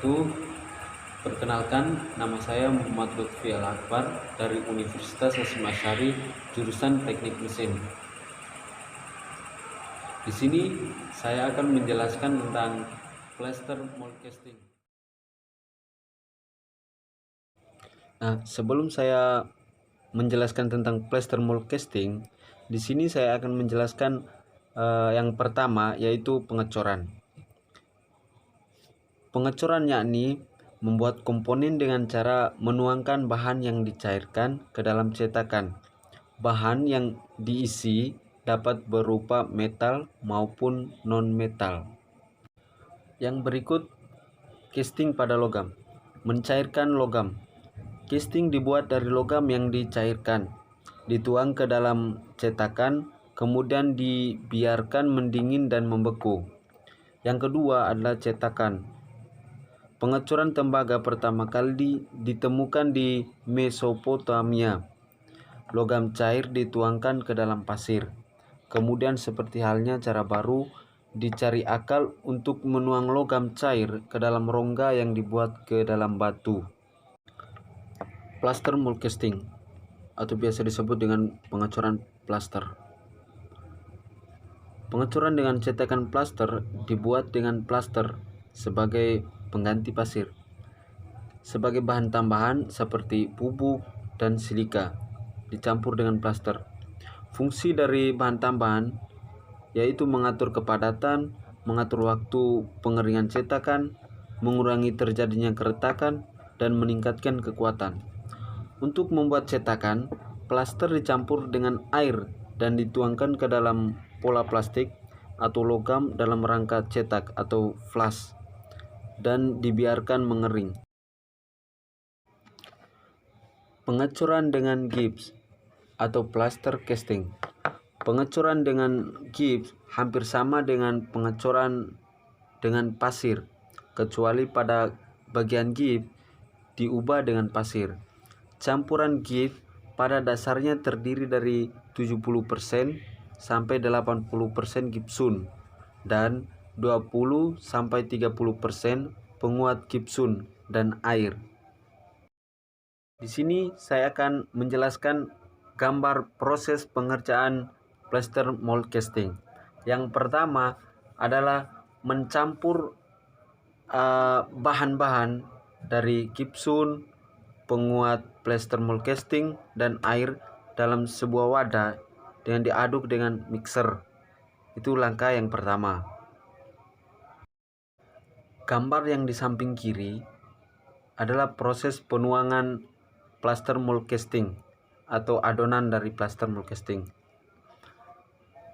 wabarakatuh. Perkenalkan, nama saya Muhammad Lutfi Al-Akbar dari Universitas Hasyim Asy'ari, jurusan Teknik Mesin. Di sini saya akan menjelaskan tentang plaster mold casting. Nah, sebelum saya menjelaskan tentang plaster mold casting, di sini saya akan menjelaskan yang pertama, yaitu pengecoran. Pengecoran yakni membuat komponen dengan cara menuangkan bahan yang dicairkan ke dalam cetakan. Bahan yang diisi dapat berupa metal maupun non-metal. Yang berikut, casting pada logam. Mencairkan logam. Casting dibuat dari logam yang dicairkan, dituang ke dalam cetakan, kemudian dibiarkan mendingin dan membeku. Yang kedua adalah cetakan. Pengecoran tembaga pertama kali ditemukan di Mesopotamia. Logam cair dituangkan ke dalam pasir. Kemudian seperti halnya cara baru, dicari akal untuk menuang logam cair ke dalam rongga yang dibuat ke dalam batu. Plaster mold casting atau biasa disebut dengan pengecoran plaster. Pengecoran dengan cetakan plaster dibuat dengan plaster sebagai pengganti pasir, sebagai bahan tambahan seperti bubuk dan silika dicampur dengan plaster. Fungsi dari bahan tambahan yaitu mengatur kepadatan, mengatur waktu pengeringan cetakan, mengurangi terjadinya keretakan, dan meningkatkan kekuatan. Untuk membuat cetakan, plaster dicampur dengan air dan dituangkan ke dalam pola plastik atau logam dalam rangka cetak atau flash dan dibiarkan mengering. Pengecoran dengan gips atau plaster casting. Pengecoran dengan gips hampir sama dengan pengecoran dengan pasir, kecuali pada bagian gips diubah dengan pasir. Campuran gips pada dasarnya terdiri dari 70% sampai 80% gipsun dan 20 sampai 30% penguat gipsun dan air. Di sini saya akan menjelaskan gambar proses pengerjaan plaster mold casting. Yang pertama adalah mencampur bahan-bahan dari gipsun, penguat plaster mold casting, dan air dalam sebuah wadah dengan diaduk dengan mixer. Itu langkah yang pertama. Gambar yang di samping kiri adalah proses penuangan plaster mold casting atau adonan dari plaster mold casting.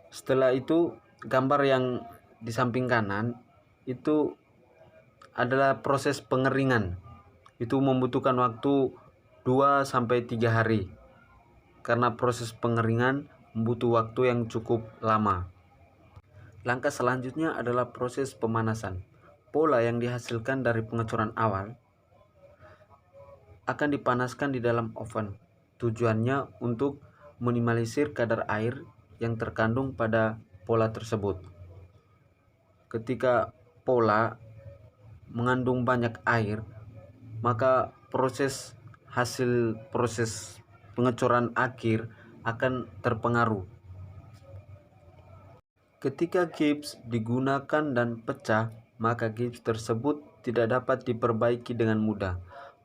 Setelah itu, gambar yang di samping kanan itu adalah proses pengeringan. Itu membutuhkan waktu 2 sampai 3 hari. Karena proses pengeringan membutuhkan waktu yang cukup lama. Langkah selanjutnya adalah proses pemanasan. Pola yang dihasilkan dari pengecoran awal akan dipanaskan di dalam oven. Tujuannya untuk minimalisir kadar air yang terkandung pada pola tersebut. Ketika pola mengandung banyak air, maka hasil proses pengecoran akhir akan terpengaruh. Ketika gips digunakan dan pecah, maka gips tersebut tidak dapat diperbaiki dengan mudah.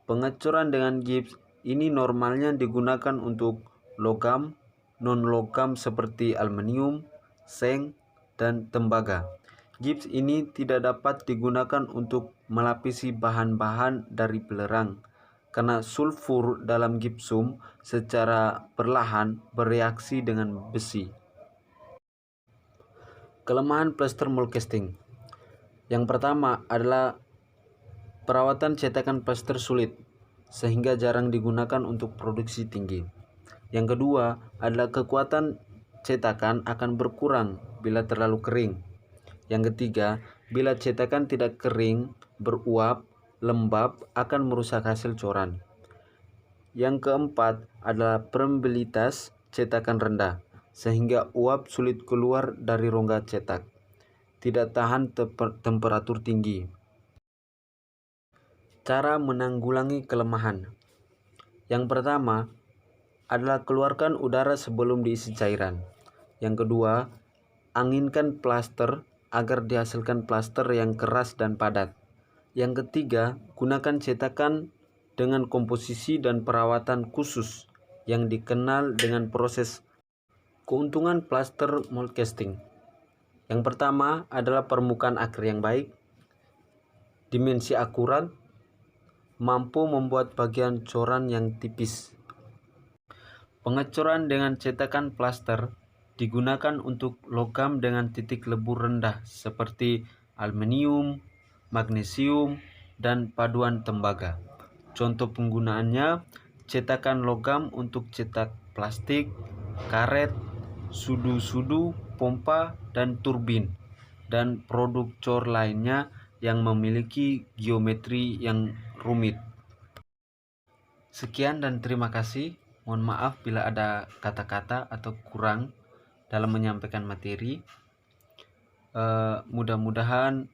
Pengecoran dengan gips ini normalnya digunakan untuk logam, non-logam seperti aluminium, seng, dan tembaga. Gips ini tidak dapat digunakan untuk melapisi bahan-bahan dari belerang, karena sulfur dalam gipsum secara perlahan bereaksi dengan besi. Kelemahan plaster mold casting. Yang pertama adalah perawatan cetakan plaster sulit, sehingga jarang digunakan untuk produksi tinggi. Yang kedua adalah kekuatan cetakan akan berkurang bila terlalu kering. Yang ketiga, bila cetakan tidak kering, beruap, lembab akan merusak hasil coran. Yang keempat adalah permeabilitas cetakan rendah, sehingga uap sulit keluar dari rongga cetak. Tidak tahan temperatur tinggi. Cara menanggulangi kelemahan. Yang pertama adalah keluarkan udara sebelum diisi cairan. Yang kedua, anginkan plaster agar dihasilkan plaster yang keras dan padat. Yang ketiga, gunakan cetakan dengan komposisi dan perawatan khusus yang dikenal dengan proses keuntungan plaster mold casting. Yang pertama adalah permukaan akhir yang baik, dimensi akurat, mampu membuat bagian coran yang tipis. Pengecoran dengan cetakan plaster digunakan untuk logam dengan titik lebur rendah seperti aluminium, magnesium, dan paduan tembaga. Contoh penggunaannya, cetakan logam untuk cetak plastik, karet, sudu-sudu, pompa, dan turbin, dan produk cor lainnya yang memiliki geometri yang rumit. Sekian dan terima kasih. Mohon maaf bila ada kata-kata atau kurang dalam menyampaikan materi. Mudah-mudahan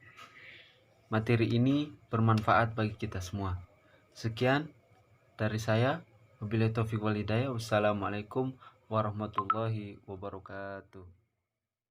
materi ini bermanfaat bagi kita semua. Sekian dari saya. Wabillahi taufiq wal hidayah. Wassalamualaikum warahmatullahi wabarakatuh.